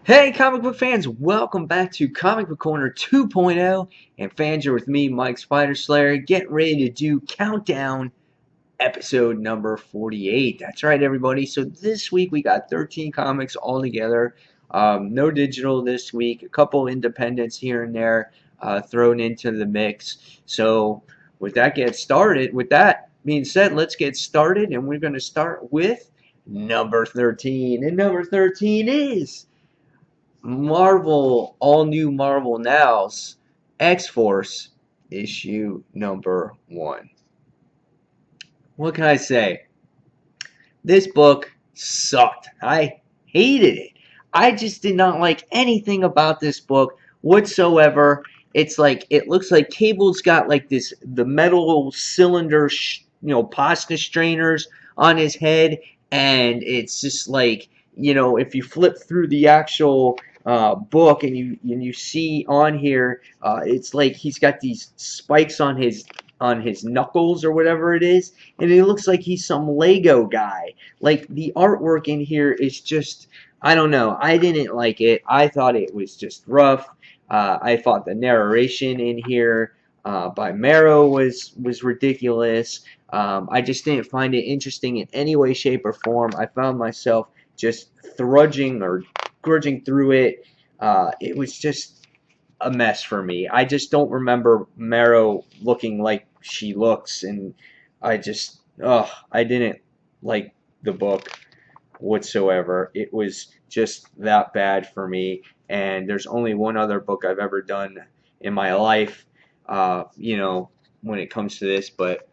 Hey, comic book fans, welcome back to Comic Book Corner 2.0. And fans are with me, Mike Spider Slayer, getting ready to do Countdown episode number 48. That's right, everybody. So this week we got 13 comics all together. No digital this week, a couple independents here and there thrown into the mix. So with that being said, let's get started. And we're going to start with number 13. And number 13 is Marvel, all new Marvel Now's X-Force issue number 1. What can I say? This book sucked. I hated it. I just did not like anything about this book whatsoever. It's like it looks like Cable's got like the metal cylinder, pasta strainers on his head, and it's just like if you flip through the actual book and you see on here, it's like he's got these spikes on his knuckles or whatever it is, and it looks like he's some Lego guy. Like the artwork in here is just, I don't know. I didn't like it. I thought it was just rough. I thought the narration in here by Marrow was ridiculous. I just didn't find it interesting in any way, shape, or form. I found myself just grudging through it. It was just a mess for me. I just don't remember Marrow looking like she looks, and I didn't like the book whatsoever. It was just that bad for me. And there's only one other book I've ever done in my life, when it comes to this, but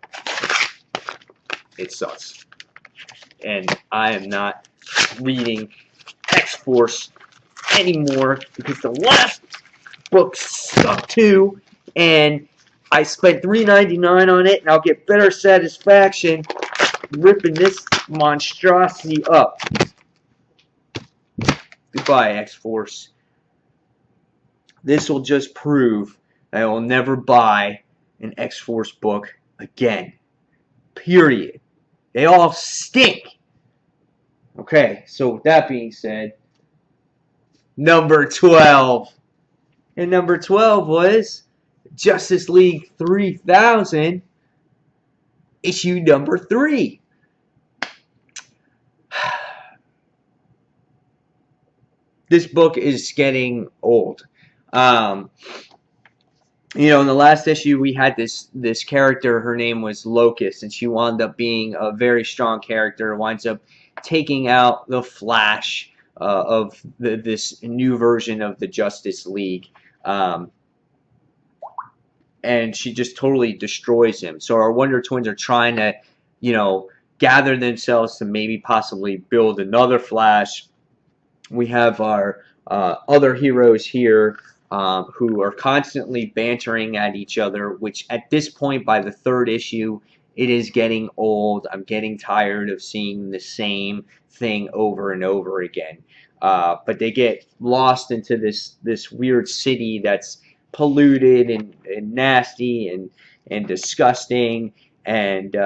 it sucks. And I am not reading X-Force anymore because the last book sucked too, and I spent $3.99 on it, and I'll get better satisfaction ripping this monstrosity up. Goodbye, X-Force. This will just prove that I will never buy an X-Force book again. Period. They all stink. Okay, so with that being said, number 12. And number 12 was Justice League 3000, issue number 3. This book is getting old. In the last issue we had this character. Her name was Locust, and she wound up being a very strong character. Winds up taking out the Flash of this new version of the Justice League. And she just totally destroys him. So our Wonder Twins are trying to, gather themselves to maybe possibly build another Flash. We have our other heroes here who are constantly bantering at each other, which at this point, by the third issue, it is getting old. I'm getting tired of seeing the same thing over and over again. But they get lost into this weird city that's polluted and nasty and disgusting. And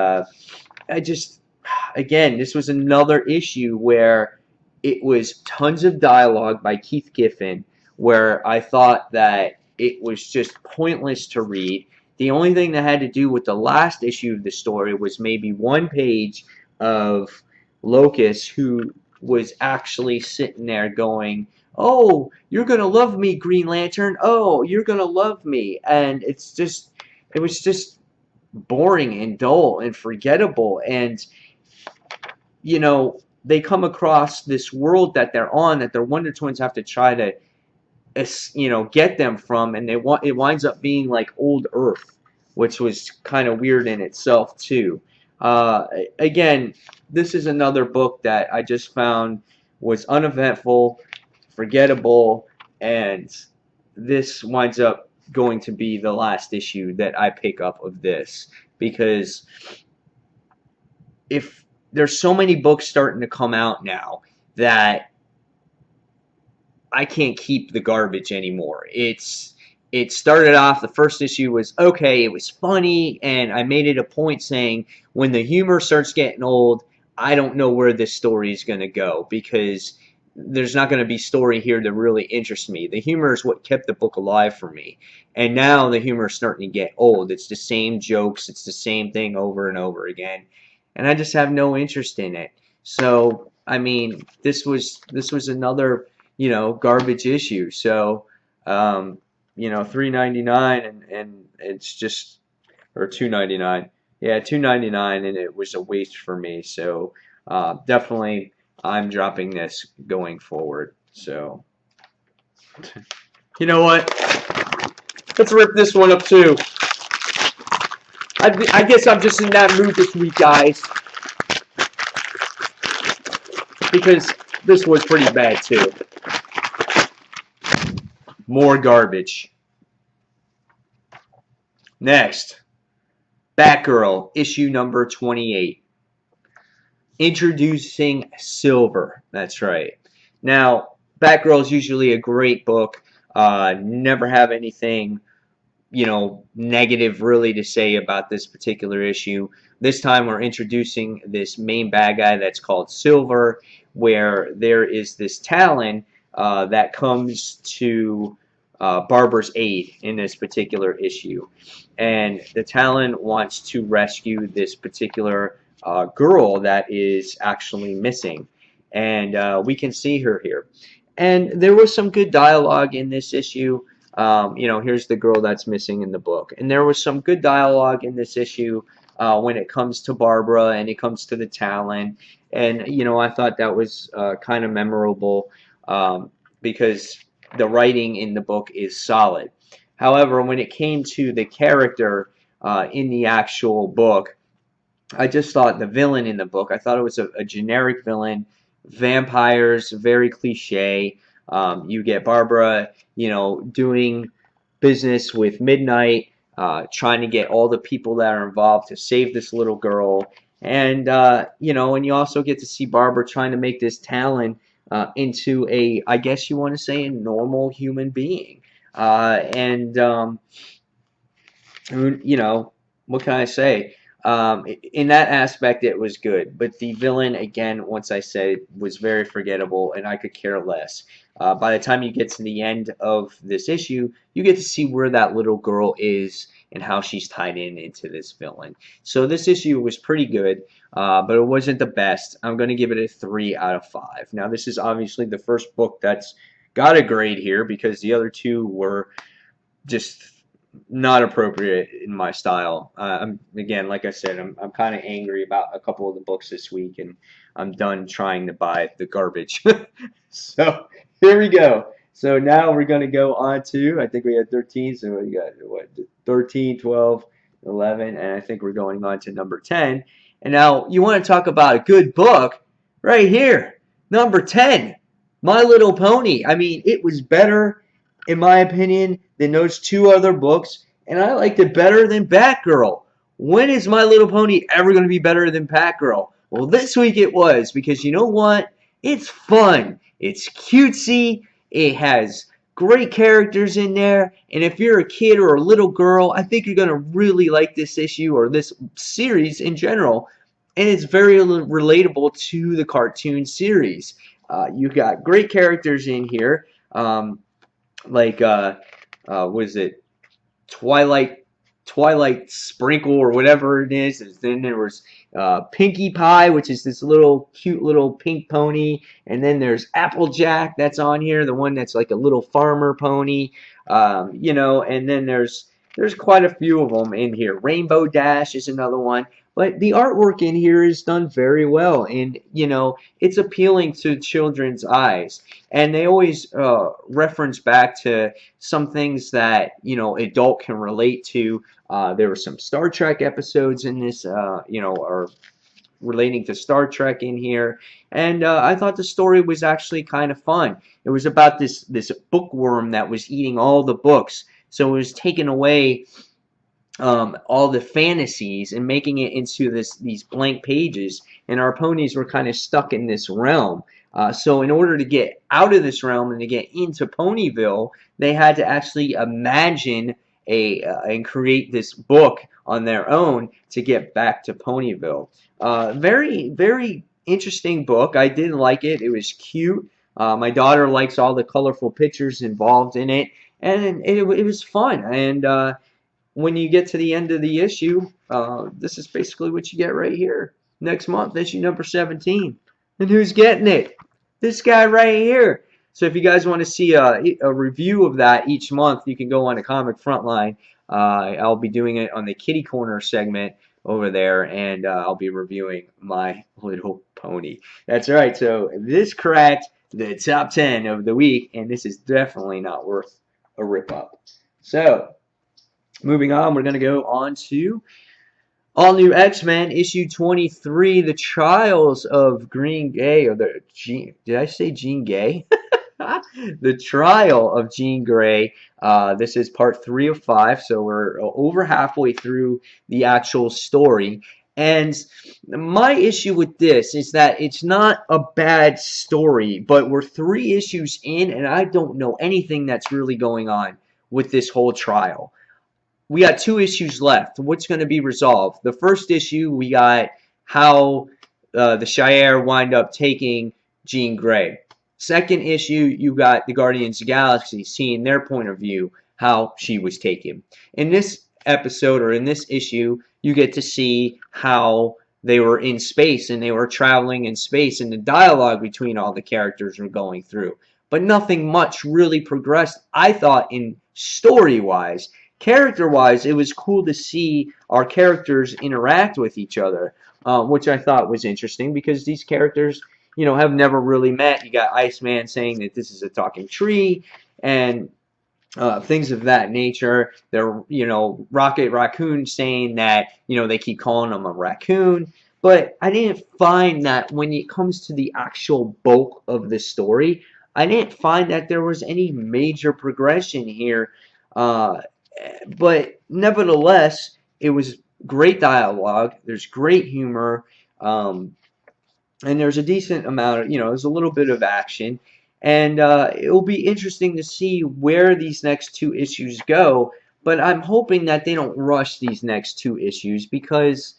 again, this was another issue where it was tons of dialogue by Keith Giffen, where I thought that it was just pointless to read. The only thing that had to do with the last issue of the story was maybe one page of Locust, who was actually sitting there going, "Oh, you're gonna love me, Green Lantern. Oh, you're gonna love me." And it was just boring and dull and forgettable. And they come across this world that they're on, that their Wonder Twins have to try to get them from, and it winds up being like old Earth, which was kind of weird in itself too. Again, this is another book that I just found was uneventful, forgettable, and this winds up going to be the last issue that I pick up of this, because if there's so many books starting to come out now that I can't keep the garbage anymore. It started off, the first issue was okay, it was funny, and I made it a point saying, when the humor starts getting old, I don't know where this story is going to go, because there's not going to be story here to really interest me. The humor is what kept the book alive for me. And now the humor is starting to get old. It's the same jokes, it's the same thing over and over again. And I just have no interest in it. So, I mean, this was another, garbage issue. So, um, $3.99 and it's just or $2.99. Yeah, $2.99 and it was a waste for me. So, definitely I'm dropping this going forward. So, you know what? Let's rip this one up too. I guess I'm just in that mood this week, guys, because this was pretty bad too. More garbage. Next, Batgirl, issue number 28. Introducing Silver. That's right. Now, Batgirl is usually a great book. Never have anything, negative really to say about this particular issue. This time we're introducing this main bad guy that's called Silver, where there is this Talon that comes to Barbara's aid in this particular issue. And the Talon wants to rescue this particular girl that is actually missing. And we can see her here. And there was some good dialogue in this issue. Here's the girl that's missing in the book. And there was some good dialogue in this issue when it comes to Barbara and it comes to the Talon. And, I thought that was kind of memorable because the writing in the book is solid. However, when it came to the character in the actual book, I just thought the villain in the book, I thought it was a generic villain. Vampires, very cliche. You get Barbara, doing business with Midnight, trying to get all the people that are involved to save this little girl. And, and you also get to see Barbara trying to make this Talon into I guess you want to say, a normal human being. What can I say? In that aspect, it was good. But the villain, again, once I said, was very forgettable, and I could care less. By the time you get to the end of this issue, you get to see where that little girl is and how she's tied into this villain. So this issue was pretty good, but it wasn't the best. I'm going to give it a 3 out of 5. Now, this is obviously the first book that's got a grade here because the other two were just not appropriate in my style. Again, like I said, I'm kind of angry about a couple of the books this week, and I'm done trying to buy the garbage. So here we go. So now we're going to go on to, I think we had 13, so we got 13, 12, 11, and I think we're going on to number 10. And now you want to talk about a good book right here. Number 10, My Little Pony. I mean, it was better, in my opinion, than those two other books, and I liked it better than Batgirl. When is My Little Pony ever going to be better than Batgirl? Well, this week it was, because you know what? It's fun. It's cutesy. It has great characters in there, and if you're a kid or a little girl, I think you're going to really like this issue or this series in general, and it's very relatable to the cartoon series. You've got great characters in here. Was it Twilight Sprinkle or whatever it is. And then there was Pinkie Pie, which is this little cute little pink pony, and then there's Applejack that's on here, the one that's like a little farmer pony, and then there's quite a few of them in here. Rainbow Dash is another one. But the artwork in here is done very well, and it's appealing to children's eyes. And they always reference back to some things that adult can relate to. There were some Star Trek episodes in this, or relating to Star Trek in here, and I thought the story was actually kind of fun. It was about this bookworm that was eating all the books, so it was taking away all the fantasies and making it into these blank pages, and our ponies were kind of stuck in this realm. So in order to get out of this realm and to get into Ponyville, they had to actually imagine and create this book on their own to get back to Ponyville. Very, very interesting book. I did like it. It was cute. My daughter likes all the colorful pictures involved in it, and it was fun. And when you get to the end of the issue, this is basically what you get right here. Next month, issue number 17. And who's getting it? This guy right here. So if you guys want to see a review of that each month, you can go on to Comic Frontline. I'll be doing it on the Kitty Corner segment over there, and I'll be reviewing My Little Pony. That's right. So this cracked the top 10 of the week, and this is definitely not worth a rip up. So moving on, we're going to go on to All New X-Men issue 23, The Trials of Green Gay, or the Jean, did I say Jean Gay? The Trial of Jean Grey. This is part 3 of 5, so we're over halfway through the actual story. And my issue with this is that it's not a bad story, but we're 3 issues in, and I don't know anything that's really going on with this whole trial. We got 2 issues left. What's going to be resolved? The first issue, we got how the Shire wind up taking Jean Grey. Second issue, you got the Guardians of the Galaxy seeing their point of view, how she was taken. In this episode, or in this issue, you get to see how they were in space and they were traveling in space, and the dialogue between all the characters were going through. But nothing much really progressed, I thought, in story-wise. Character-wise, it was cool to see our characters interact with each other, which I thought was interesting because these characters, you know, have never really met. You got Iceman saying that this is a talking tree, and things of that nature. They're, you know, Rocket Raccoon saying that, you know, they keep calling him a raccoon. But I didn't find that when it comes to the actual bulk of the story, I didn't find that there was any major progression here. Uh, but nevertheless, it was great dialogue. There's great humor. And there's a decent amount of, you know, there's a little bit of action. And it will be interesting to see where these next 2 issues go. But I'm hoping that they don't rush these next 2 issues because,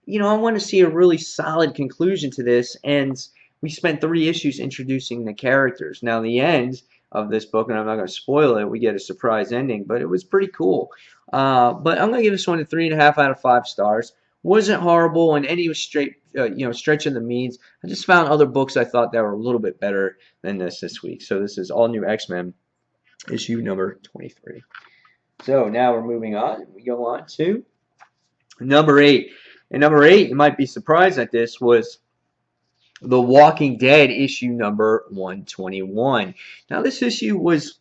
you know, I want to see a really solid conclusion to this. And we spent 3 issues introducing the characters. Now, the end of this book, and I'm not going to spoil it, we get a surprise ending, but it was pretty cool. But I'm going to give this one a 3.5 out of 5 stars. Wasn't horrible in any stretch of the means. I just found other books I thought that were a little bit better than this week. So this is All New X-Men, issue number 23. So now we're moving on. We go on to number 8. And number 8, you might be surprised at this, was The Walking Dead, issue number 121. Now this issue was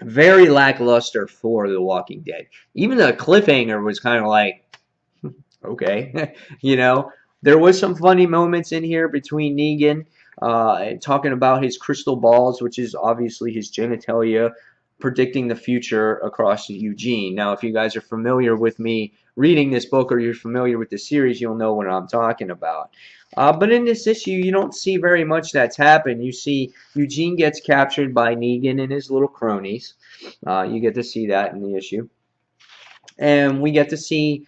very lackluster for The Walking Dead. Even the cliffhanger was kind of like, okay. You know, there was some funny moments in here between Negan talking about his crystal balls, which is obviously his genitalia, predicting the future across Eugene. Now, if you guys are familiar with me reading this book or you're familiar with the series, you'll know what I'm talking about. But in this issue, you don't see very much that's happened. You see Eugene gets captured by Negan and his little cronies. You get to see that in the issue. And we get to see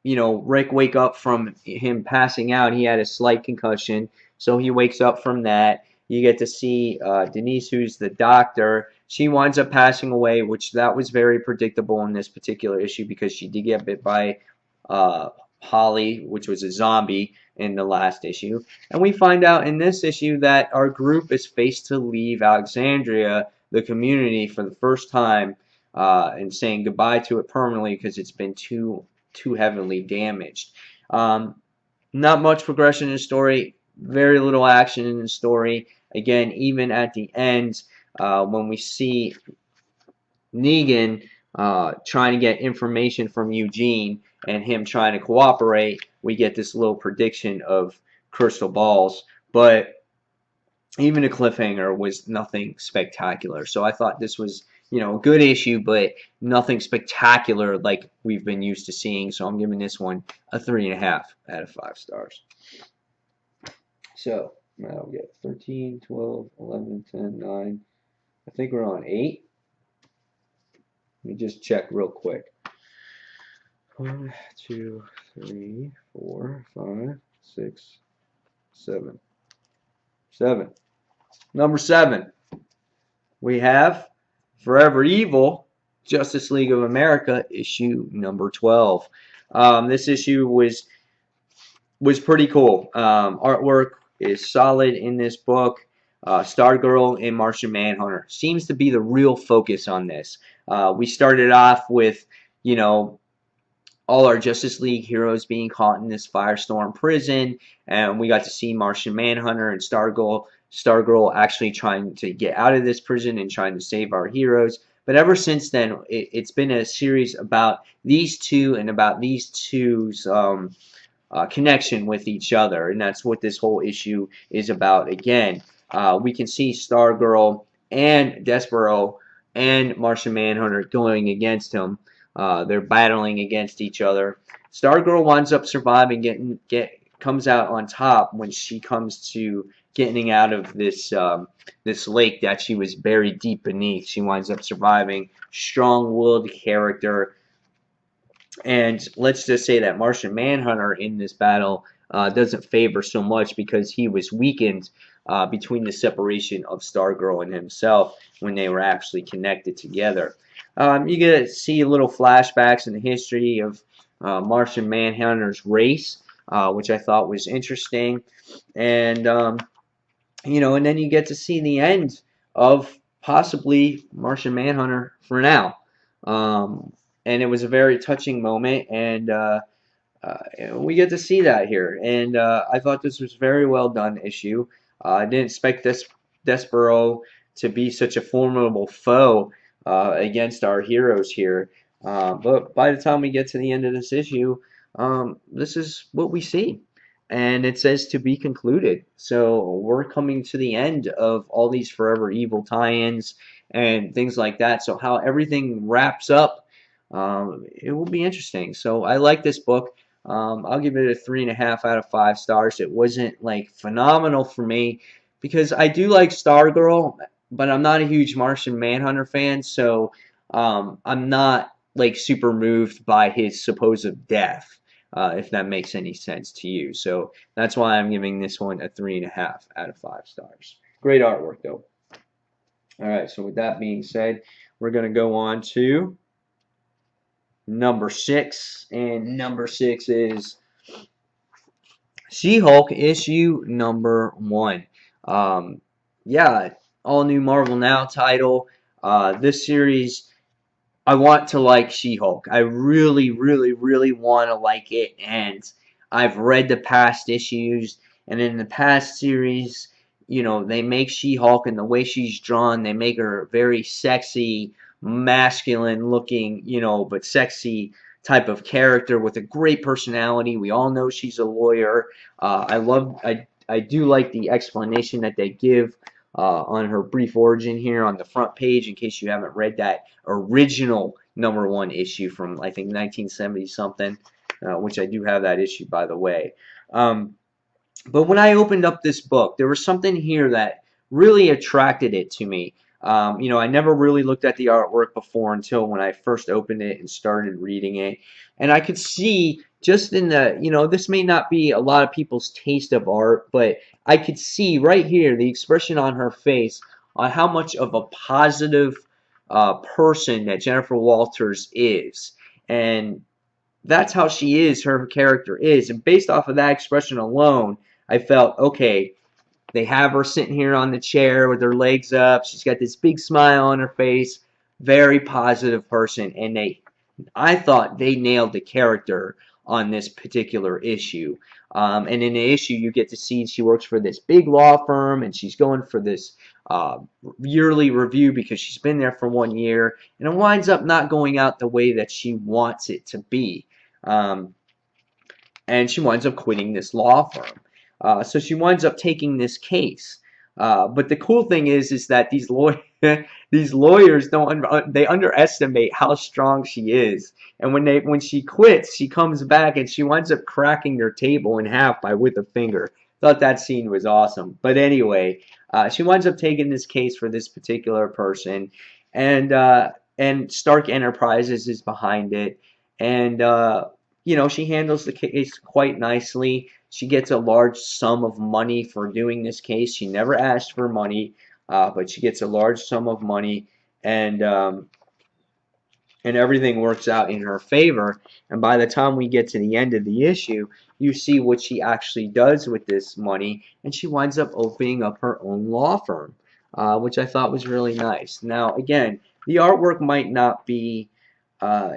you know, Rick wake up from him passing out. He had a slight concussion, so he wakes up from that. You get to see Denise, who's the doctor. She winds up passing away, which that was very predictable in this particular issue because she did get bit by Holly, which was a zombie in the last issue. And we find out in this issue that our group is faced to leave Alexandria, the community, for the first time, and saying goodbye to it permanently because it's been too heavily damaged. Not much progression in the story, very little action in the story. Again, even at the end, when we see Negan trying to get information from Eugene and him trying to cooperate, we get this little prediction of crystal balls. But even a cliffhanger was nothing spectacular. So I thought this was, you know, a good issue, but nothing spectacular like we've been used to seeing. So I'm giving this one a 3.5 out of 5 stars. So now we get 13, 12, 11, 10, 9. I think we're on 8. Let me just check real quick. 1, 2, 3, 4, 5, 6, 7. 7. Number 7, we have Forever Evil, Justice League of America, issue number 12. This issue was pretty cool. Artwork is solid in this book. Stargirl and Martian Manhunter seems to be the real focus on this. We started off with, you know, all our Justice League heroes being caught in this firestorm prison, and we got to see Martian Manhunter and Stargirl actually trying to get out of this prison and trying to save our heroes. But ever since then, it's been a series about these two and about these two's connection with each other, and that's what this whole issue is about. Again, we can see Stargirl and Despero and Martian Manhunter going against him. They're battling against each other. Stargirl winds up surviving, comes out on top when she comes to getting out of this lake that she was buried deep beneath. She winds up surviving. Strong-willed character. And let's just say that Martian Manhunter in this battle doesn't favor so much because he was weakened between the separation of Stargirl and himself when they were actually connected together. You get to see little flashbacks in the history of Martian Manhunter's race, which I thought was interesting. And, and then you get to see the end of possibly Martian Manhunter for now. And it was a very touching moment, and we get to see that here. And I thought this was very well done issue. I didn't expect Despero to be such a formidable foe against our heroes here. But by the time we get to the end of this issue, this is what we see. And it says to be concluded. So we're coming to the end of all these Forever Evil tie-ins and things like that. So how everything wraps up, it will be interesting. So I like this book. I'll give it a 3.5 out of 5 stars. It wasn't like phenomenal for me because I do like Stargirl, but I'm not a huge Martian Manhunter fan. So I'm not like super moved by his supposed death. If that makes any sense to you. So that's why I'm giving this one a 3.5 out of 5 stars. Great artwork, though. All right, so with that being said, we're going to go on to number 6. And number 6 is She-Hulk issue number 1. Yeah, all new Marvel Now title. This series, I want to like She-Hulk. I really, really, really want to like it. And I've read the past issues. And in the past series, they make She-Hulk and the way she's drawn, they make her very sexy, masculine looking, but sexy type of character with a great personality. We all know she's a lawyer. I do like the explanation that they give on her brief origin here on the front page in case you haven't read that original number 1 issue from I think 1970 something, which I do have that issue by the way. But when I opened up this book, there was something here that really attracted it to me. I never really looked at the artwork before until when I first opened it and started reading it. And I could see just in the, this may not be a lot of people's taste of art, but I could see right here the expression on her face on how much of a positive person that Jennifer Walters is. And that's how she is, her character is. And based off of that expression alone, I felt, okay, they have her sitting here on the chair with her legs up. She's got this big smile on her face. Very positive person. And I thought they nailed the character on this particular issue. And in the issue, you get to see she works for this big law firm, and she's going for this yearly review because she's been there for 1 year. And it winds up not going out the way that she wants it to be. And she winds up quitting this law firm. So she winds up taking this case. But the cool thing is that these lawyers they underestimate how strong she is. And when she quits, she comes back and she winds up cracking their table in half with a finger. Thought that scene was awesome. But anyway, she winds up taking this case for this particular person, and Stark Enterprises is behind it, and she handles the case quite nicely. She gets a large sum of money for doing this case. She never asked for money, but she gets a large sum of money, and everything works out in her favor. And by the time we get to the end of the issue, you see what she actually does with this money, and she winds up opening up her own law firm, which I thought was really nice. Now, again, the artwork might not be uh,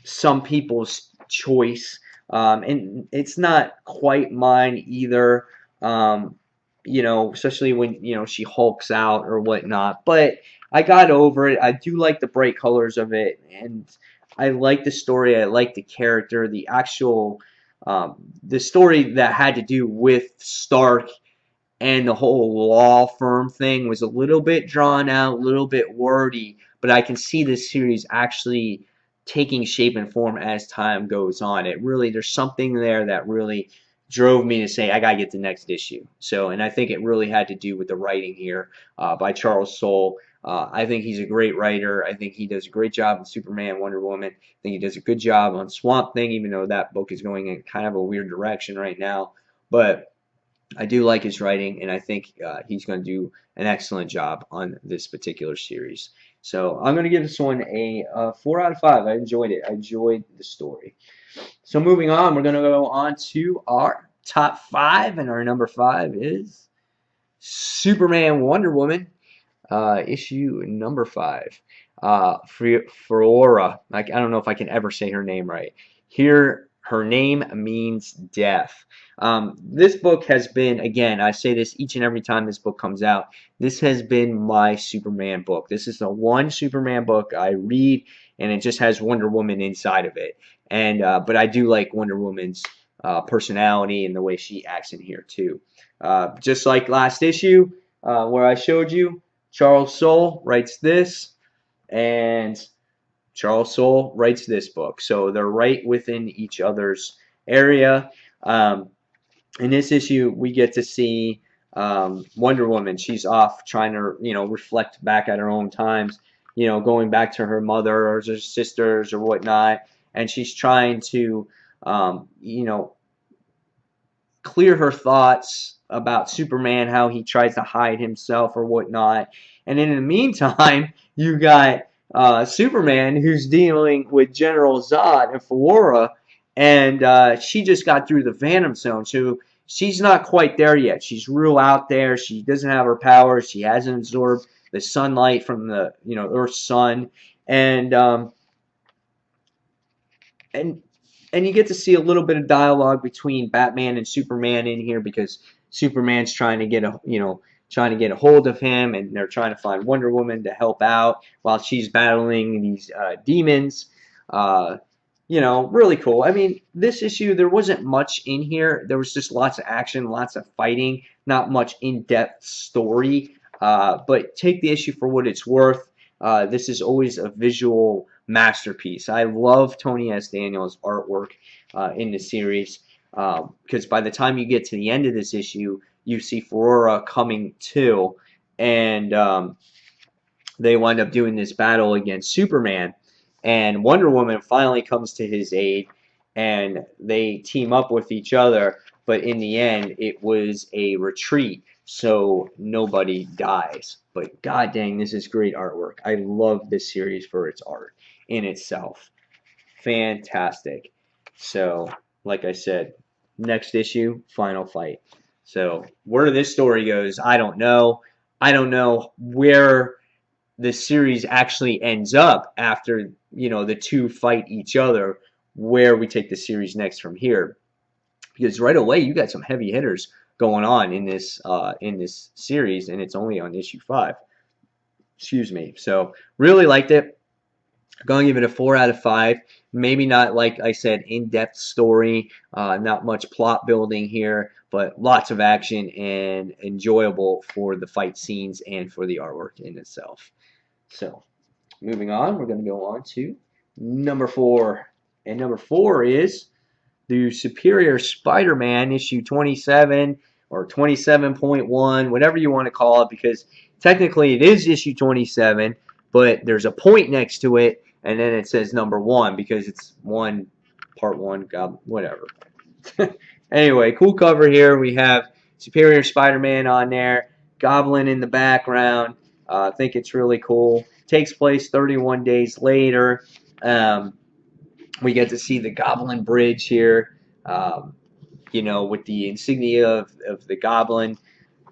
some people's choice, and it's not quite mine either. Um, especially when she hulks out or whatnot. But I got over it. I do like the bright colors of it, and I like the story. I like the character. The story that had to do with Stark and the whole law firm thing was a little bit drawn out, a little bit wordy, but I can see this series actually taking shape and form as time goes on. There's something there that really drove me to say, I gotta get the next issue. So, and I think it really had to do with the writing here by Charles Soule. I think he's a great writer. I think he does a great job in Superman, Wonder Woman. I think he does a good job on Swamp Thing, even though that book is going in kind of a weird direction right now. But I do like his writing, and I think he's going to do an excellent job on this particular series. So I'm going to give this one a 4 out of 5. I enjoyed it. I enjoyed the story. So moving on, we're going to go on to our top 5, and our number 5 is Superman Wonder Woman, issue number 5. Flora. I don't know if I can ever say her name right. Here, her name means death. This book has been, again, I say this each and every time this book comes out, this has been my Superman book. This is the one Superman book I read, and it just has Wonder Woman inside of it. And but I do like Wonder Woman's personality and the way she acts in here too. Just like last issue where I showed you, Charles Soule writes this, and Charles Soule writes this book. So they're right within each other's area. In this issue, we get to see Wonder Woman. She's off trying to, reflect back at her own times, going back to her mother or her sisters or whatnot. And she's trying to, clear her thoughts about Superman, how he tries to hide himself or whatnot. And in the meantime, you got Superman, who's dealing with General Zod and Flora, and she just got through the Phantom Zone, so she's not quite there yet. She's real out there. She doesn't have her powers. She hasn't absorbed the sunlight from the Earth's sun, and and and you get to see a little bit of dialogue between Batman and Superman in here because Superman's trying to get a hold of him, and they're trying to find Wonder Woman to help out while she's battling these demons. Really cool. I mean, this issue, there wasn't much in here. There was just lots of action, lots of fighting, not much in-depth story. But take the issue for what it's worth. This is always a visual masterpiece. I love Tony S. Daniels' artwork in the series because by the time you get to the end of this issue, you see Flora coming to, and they wind up doing this battle against Superman, and Wonder Woman finally comes to his aid, and they team up with each other, but in the end, it was a retreat, so nobody dies. But god dang, this is great artwork. I love this series for its art in itself. Fantastic. So, like I said, next issue, final fight. So, where this story goes, I don't know. I don't know where the series actually ends up after, the two fight each other, where we take the series next from here. Because right away, you got some heavy hitters going on in this series, and it's only on issue 5. Excuse me. So, really liked it. I'm going to give it a 4 out of 5. Maybe not, like I said, in-depth story, not much plot building here, but lots of action and enjoyable for the fight scenes and for the artwork in itself. So, moving on, we're going to go on to number 4. And number 4 is the Superior Spider-Man issue 27 or 27.1, whatever you want to call it, because technically it is issue 27, but there's a point next to it, and then it says number 1 because it's part 1, God, whatever. Anyway, cool cover here. We have Superior Spider-Man on there, Goblin in the background. I think it's really cool. Takes place 31 days later. Um, we get to see the Goblin Bridge here, with the insignia of the Goblin.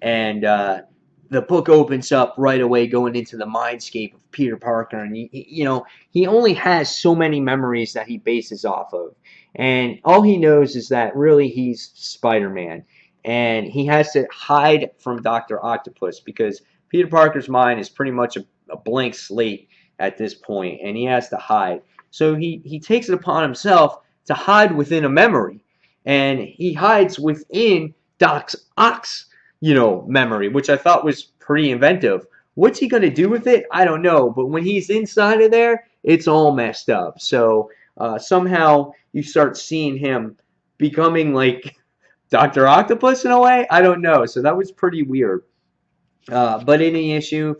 And the book opens up right away going into the mindscape of Peter Parker, and he only has so many memories that he bases off of, and all he knows is that really he's Spider-Man, and he has to hide from Dr. Octopus because Peter Parker's mind is pretty much a blank slate at this point, and he has to hide. So he takes it upon himself to hide within a memory, and he hides within Doc's Ox memory, which I thought was pretty inventive. What's he going to do with it? I don't know. But when he's inside of there, it's all messed up. So somehow you start seeing him becoming like Dr. Octopus in a way. I don't know. So that was pretty weird. But in the issue,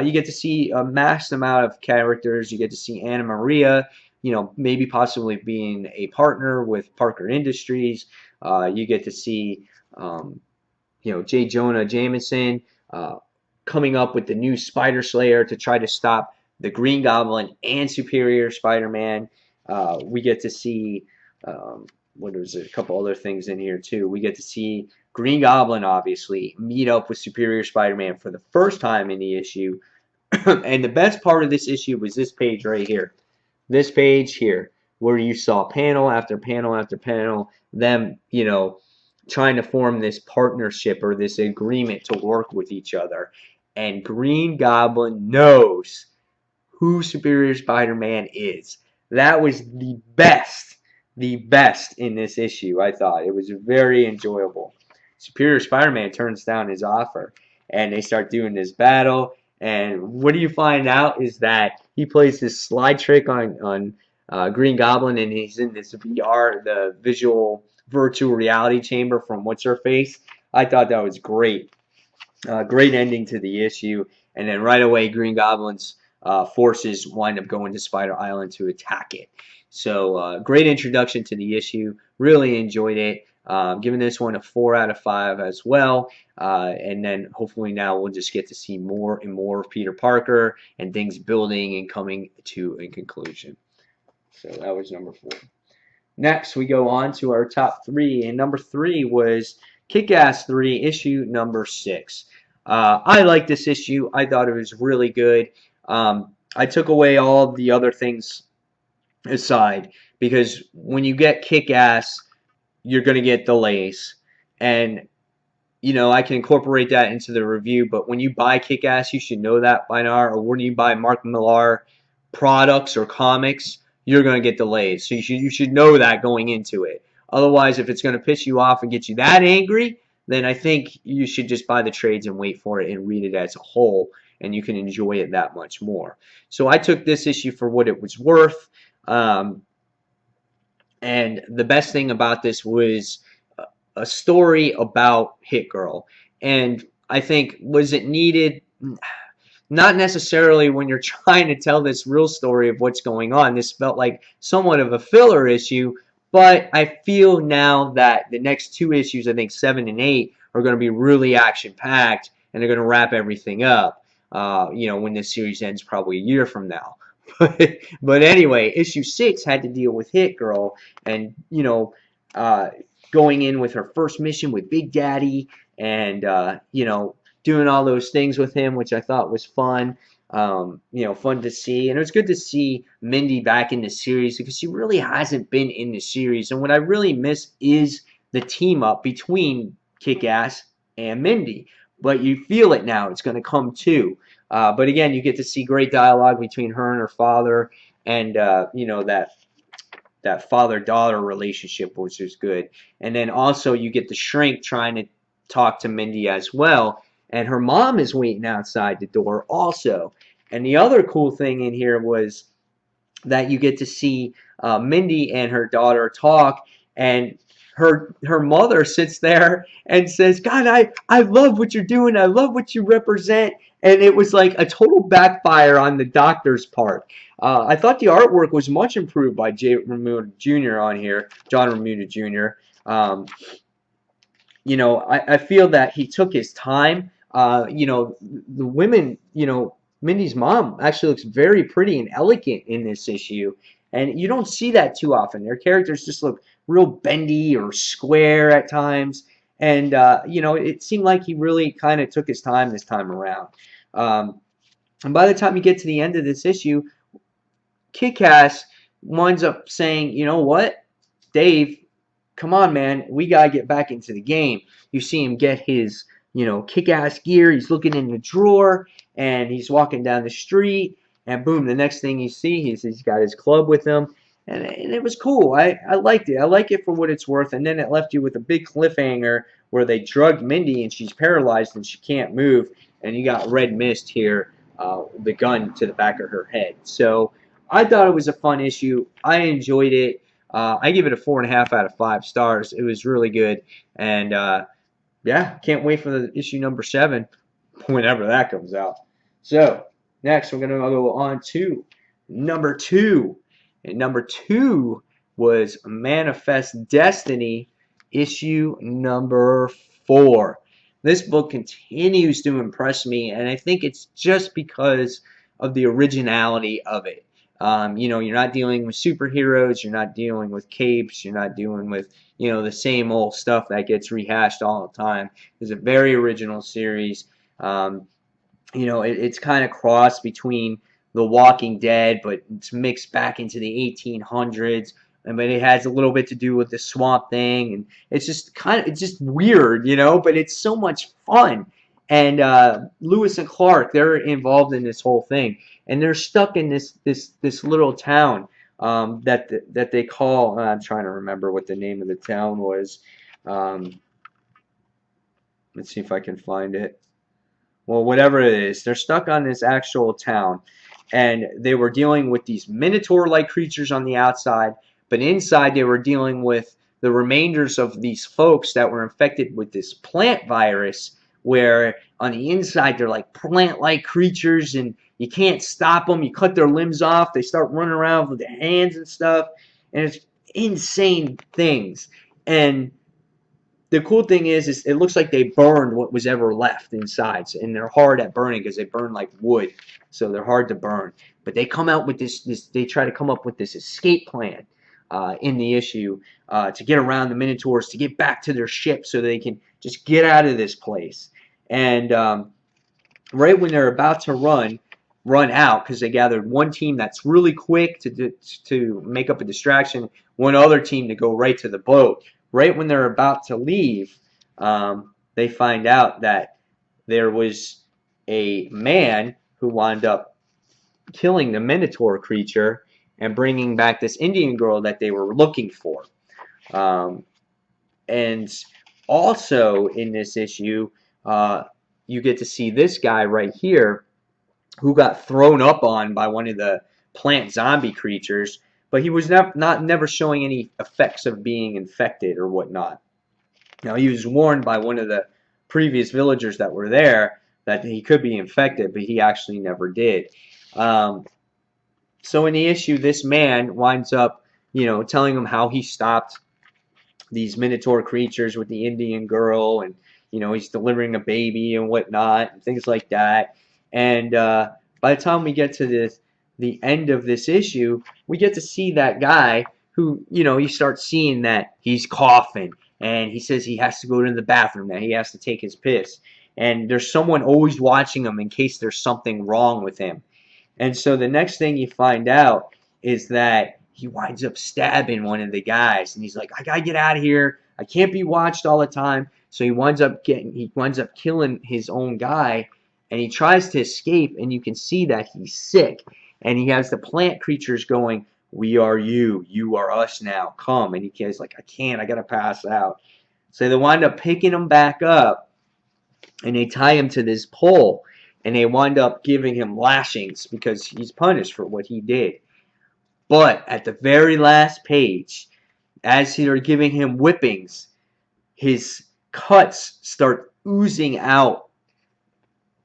you get to see a mass amount of characters. You get to see Anna Maria, maybe possibly being a partner with Parker Industries. You get to see J. Jonah Jameson coming up with the new Spider Slayer to try to stop the Green Goblin and Superior Spider-Man. We get to see, a couple other things in here too. We get to see Green Goblin, obviously, meet up with Superior Spider-Man for the first time in the issue. And the best part of this issue was this page right here. This page here, where you saw panel after panel after panel, them, trying to form this partnership or this agreement to work with each other. And Green Goblin knows who Superior Spider-Man is. That was the best in this issue, I thought. It was very enjoyable. Superior Spider-Man turns down his offer, and they start doing this battle. And what do you find out is that he plays this slide trick on Green Goblin, and he's in this VR, the virtual reality chamber from What's Her Face. I thought that was great. Great ending to the issue. And then right away, Green Goblin's forces wind up going to Spider Island to attack it. So great introduction to the issue. Really enjoyed it. Giving this one a 4 out of 5 as well. And then hopefully now we'll just get to see more and more of Peter Parker and things building and coming to a conclusion. So that was number 4. Next, we go on to our top 3. And number 3 was Kick-Ass 3, issue number 6. I like this issue. I thought it was really good. I took away all the other things aside because when you get Kick-Ass, you're going to get delays. And, I can incorporate that into the review, but when you buy Kick-Ass, you should know that by now. Or when you buy Mark Millar products or comics, you're going to get delays. So you should know that going into it. Otherwise, if it's going to piss you off and get you that angry, then I think you should just buy the trades and wait for it and read it as a whole, and you can enjoy it that much more. So I took this issue for what it was worth. And the best thing about this was a story about Hit Girl. And I think, was it needed? Not necessarily when you're trying to tell this real story of what's going on. This felt like somewhat of a filler issue, but I feel now that the next 2 issues, I think 7 and 8, are going to be really action-packed, and they're going to wrap everything up, when this series ends probably a year from now. But anyway, issue 6 had to deal with Hit Girl and, going in with her first mission with Big Daddy and, doing all those things with him, which I thought was fun. Fun to see. And it was good to see Mindy back in the series because she really hasn't been in the series. And what I really miss is the team up between Kick-Ass and Mindy. But you feel it now. It's going to come too. But again, you get to see great dialogue between her and her father, and that father-daughter relationship, which is good. And then also you get the Shrink trying to talk to Mindy as well, and her mom is waiting outside the door also. And the other cool thing in here was that you get to see Mindy and her daughter talk, and her mother sits there and says, God, I love what you're doing. I love what you represent. And it was like a total backfire on the doctor's part. I thought the artwork was much improved by John Romita Jr. I feel that he took his time. The women, Mindy's mom actually looks very pretty and elegant in this issue, and you don't see that too often. Their characters just look real bendy or square at times, and it seemed like he really kind of took his time this time around. And by the time you get to the end of this issue, Kick-Ass winds up saying, "You know what, Dave, come on, man, we gotta get back into the game." You see him get his, kick-ass gear. He's looking in the drawer, and he's walking down the street, and boom, the next thing you see, he's got his club with him, and it was cool. I liked it. I like it for what it's worth, and then it left you with a big cliffhanger where they drugged Mindy, and she's paralyzed, and she can't move, and you got Red Mist here, the gun to the back of her head. So I thought it was a fun issue. I enjoyed it. I give it a 4.5 out of 5 stars. It was really good, and yeah, can't wait for the issue number 7, whenever that comes out. So next, we're gonna go on to number 2, and number 2 was Manifest Destiny, issue number 4. This book continues to impress me, and I think it's just because of the originality of it. You're not dealing with superheroes, you're not dealing with capes, you're not dealing with, the same old stuff that gets rehashed all the time. It's a very original series. It's kind of crossed between The Walking Dead, but it's mixed back into the 1800s. But it has a little bit to do with the Swamp Thing, and it's just weird, but it's so much fun. And Lewis and Clark, they're involved in this whole thing, and they're stuck in this little town that they call. I'm trying to remember what the name of the town was. Let's see if I can find it. Well, whatever it is, they're stuck on this actual town, and they were dealing with these minotaur-like creatures on the outside, but inside they were dealing with the remainders of these folks that were infected with this plant virus, where on the inside they're like plant-like creatures, and you can't stop them. You cut their limbs off, they start running around with their hands and stuff, and it's insane things. And the cool thing is it looks like they burned what was ever left inside, and they're hard at burning because they burn like wood, so they're hard to burn. But they come out with this they try to come up with this escape plan in the issue to get around the Minotaurs, to get back to their ship so they can just get out of this place. And right when they're about to run out, because they gathered one team that's really quick to make up a distraction, one other team to go right to the boat. Right when they're about to leave, they find out that there was a man who wound up killing the Minotaur creature and bringing back this Indian girl that they were looking for. And also in this issue, you get to see this guy right here who got thrown up on by one of the plant zombie creatures, but he was never showing any effects of being infected or whatnot. Now, he was warned by one of the previous villagers that were there that he could be infected, but he actually never did. So in the issue, this man winds up, telling him how he stopped these Minotaur creatures with the Indian girl, and he's delivering a baby and whatnot, and things like that. And by the time we get to the end of this issue, we get to see that guy who, you start seeing that he's coughing, and he says he has to go to the bathroom, that he has to take his piss. And there's someone always watching him in case there's something wrong with him. And so the next thing you find out is that he winds up stabbing one of the guys, and he's like, I gotta get out of here. I can't be watched all the time. So he winds up killing his own guy, and he tries to escape, and you can see that he's sick. And he has the plant creatures going, we are you. You are us now. Come. And he's like, I can't. I got to pass out. So they wind up picking him back up, and they tie him to this pole, and they wind up giving him lashings because he's punished for what he did. But at the very last page, as they're giving him whippings, his cuts start oozing out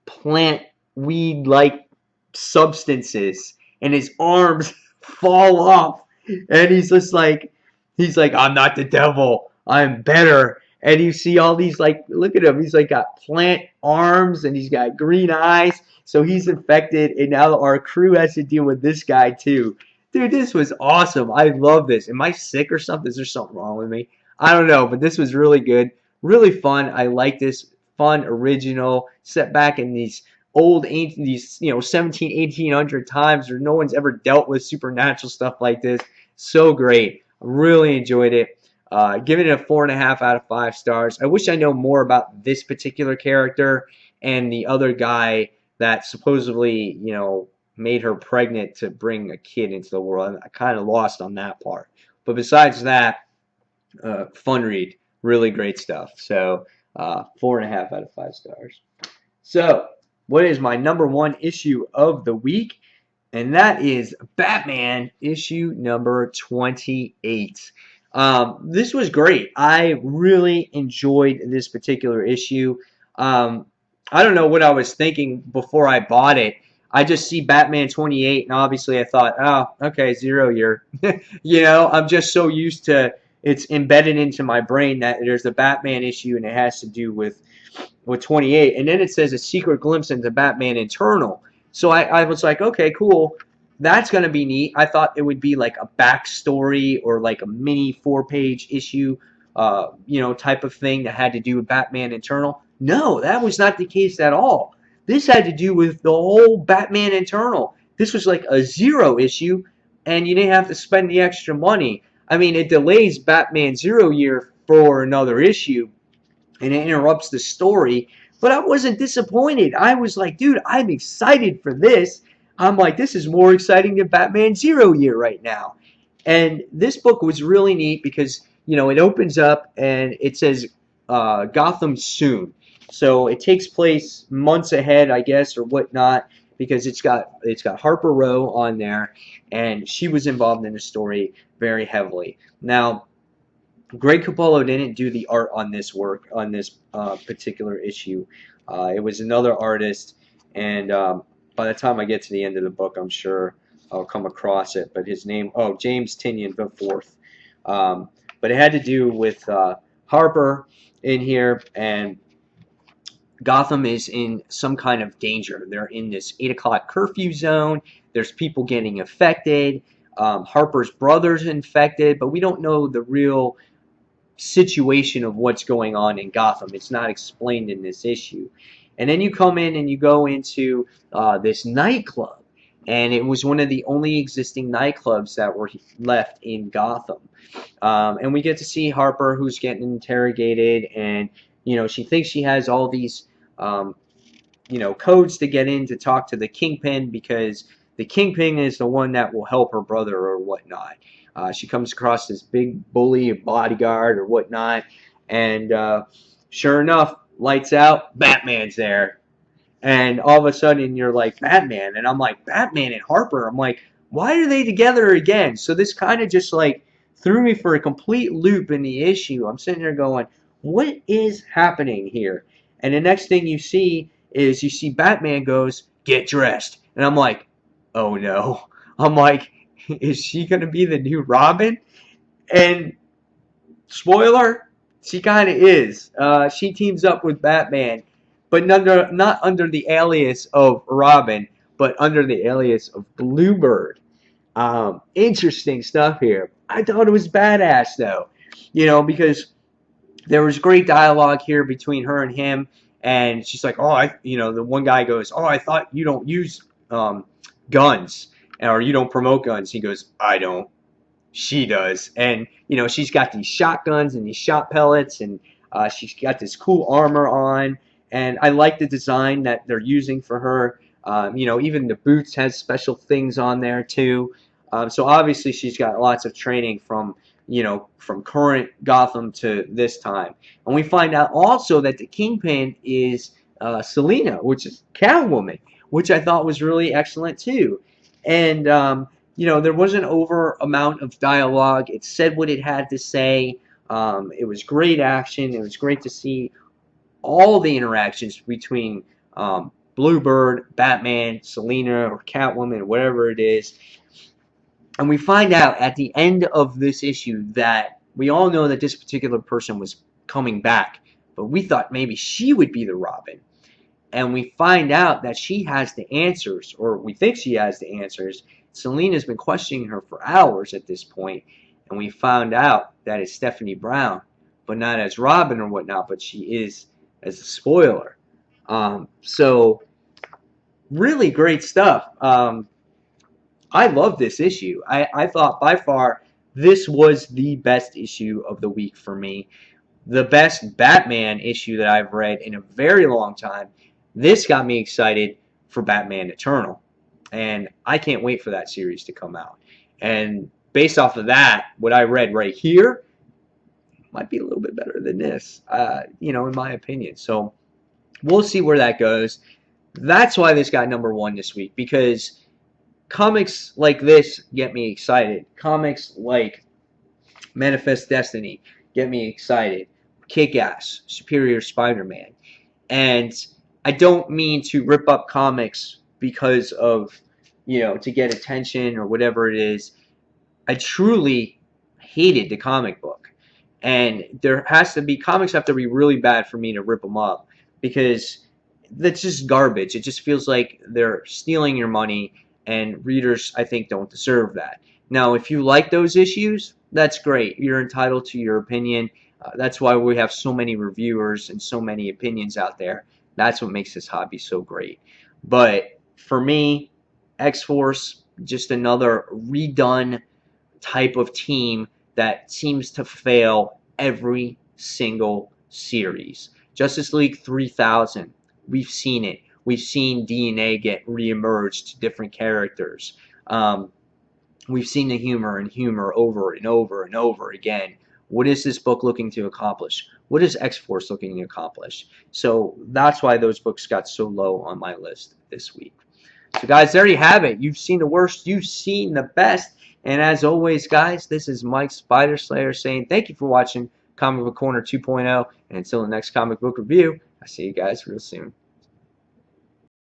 plant weed-like substances, and his arms fall off, and he's like, I'm not the devil, I'm better. And you see all these, like, look at him. He's like got plant arms and he's got green eyes. So he's infected, and now our crew has to deal with this guy too. Dude, this was awesome. I love this. Am I sick or something? Is there something wrong with me? I don't know, but this was really good. Really fun. I like this. Fun, original, set back in these old ancient, these 17, 1800 times where no one's ever dealt with supernatural stuff like this. So great. I really enjoyed it. Giving it a 4.5 out of 5 stars. I wish I know more about this particular character and the other guy that supposedly, made her pregnant to bring a kid into the world. I kind of lost on that part. But besides that, fun read. Really great stuff. So, 4.5 out of 5 stars. So, what is my number one issue of the week? And that is Batman issue number 28. This was great. I really enjoyed this particular issue. Um, I don't know what I was thinking before I bought it. I just see Batman 28, and obviously I thought, oh, okay, 0 year. I'm just so used to it's embedded into my brain that there's a Batman issue and it has to do with 28. And then it says a secret glimpse into Batman Internal. So I was like, okay, cool. That's going to be neat. I thought it would be like a backstory or like a mini 4-page issue, type of thing that had to do with Batman Internal. No, that was not the case at all. This had to do with the whole Batman Internal. This was like a 0 issue, and you didn't have to spend the extra money. I mean, it delays Batman 0 year for another issue, and it interrupts the story. But I wasn't disappointed. I was like, dude, I'm excited for this. I'm like, this is more exciting than Batman 0 year right now. And this book was really neat because, it opens up and it says Gotham soon. So it takes place months ahead, I guess, or whatnot, because it's got Harper Row on there, and she was involved in the story very heavily. Now, Greg Capullo didn't do the art on this particular issue. It was another artist, and by the time I get to the end of the book, I'm sure I'll come across it. But his name, James Tynion the Fourth. But it had to do with Harper in here, and Gotham is in some kind of danger. They're in this 8 o'clock curfew zone. There's people getting infected. Harper's brother's infected, but we don't know the real situation of what's going on in Gotham. It's not explained in this issue. And then you come in and you go into this nightclub, and it was one of the only existing nightclubs that were left in Gotham. And we get to see Harper, who's getting interrogated, and she thinks she has all these codes to get in to talk to the Kingpin, because the Kingpin is the one that will help her brother or whatnot. She comes across this big bully bodyguard or whatnot, and sure enough, lights out, Batman's there. And all of a sudden, you're like, Batman. And I'm like, Batman and Harper. I'm like, why are they together again? So this kind of just like threw me for a complete loop in the issue. I'm sitting there going, what is happening here? And the next thing you see is you see Batman goes, get dressed. And I'm like, oh no. I'm like, is she going to be the new Robin? And spoiler, she kind of is. She teams up with Batman, but not under the alias of Robin, but under the alias of Bluebird. Interesting stuff here. I thought it was badass, though, because there was great dialogue here between her and him, and she's like, the one guy goes, I thought you don't use guns, or you don't promote guns. He goes, I don't. She does. And, she's got these shotguns and these shot pellets, and she's got this cool armor on, and I like the design that they're using for her. Even the boots has special things on there, too. So obviously she's got lots of training from current Gotham to this time. And we find out also that the Kingpin is Selina, which is Catwoman, which I thought was really excellent, too. And, there was an over amount of dialogue. It said what it had to say. It was great action. It was great to see all the interactions between Bluebird, Batman, Selina, or Catwoman, whatever it is. And we find out at the end of this issue that we all know that this particular person was coming back. But we thought maybe she would be the Robin. And we find out that she has the answers, or we think she has the answers. Selena's been questioning her for hours at this point, and we found out that it's Stephanie Brown, but not as Robin or whatnot, but she is as a spoiler. So really great stuff. I love this issue. I thought by far this was the best issue of the week for me. The best Batman issue that I've read in a very long time. This got me excited for Batman Eternal. And I can't wait for that series to come out. And based off of that, what I read right here might be a little bit better than this, in my opinion. So we'll see where that goes. That's why this got #1 this week, because comics like this get me excited. Comics like Manifest Destiny get me excited. Kick-Ass, Superior Spider-Man. And I don't mean to rip up comics because of, to get attention or whatever it is. I truly hated the comic book. And comics have to be really bad for me to rip them up, because that's just garbage. It just feels like they're stealing your money, and readers, I think, don't deserve that. Now, if you like those issues, that's great. You're entitled to your opinion. That's why we have so many reviewers and so many opinions out there. That's what makes this hobby so great. But for me, X-Force, just another redone type of team that seems to fail every single series. Justice League 3000, we've seen it. We've seen DNA get re-emerged to different characters. We've seen the humor over and over and over again. What is this book looking to accomplish? What is X-Force looking to accomplish? So that's why those books got so low on my list this week. So guys, there you have it. You've seen the worst. You've seen the best. And as always, guys, this is Mike Spider Slayer saying thank you for watching Comic Book Corner 2.0. And until the next comic book review, I'll see you guys real soon.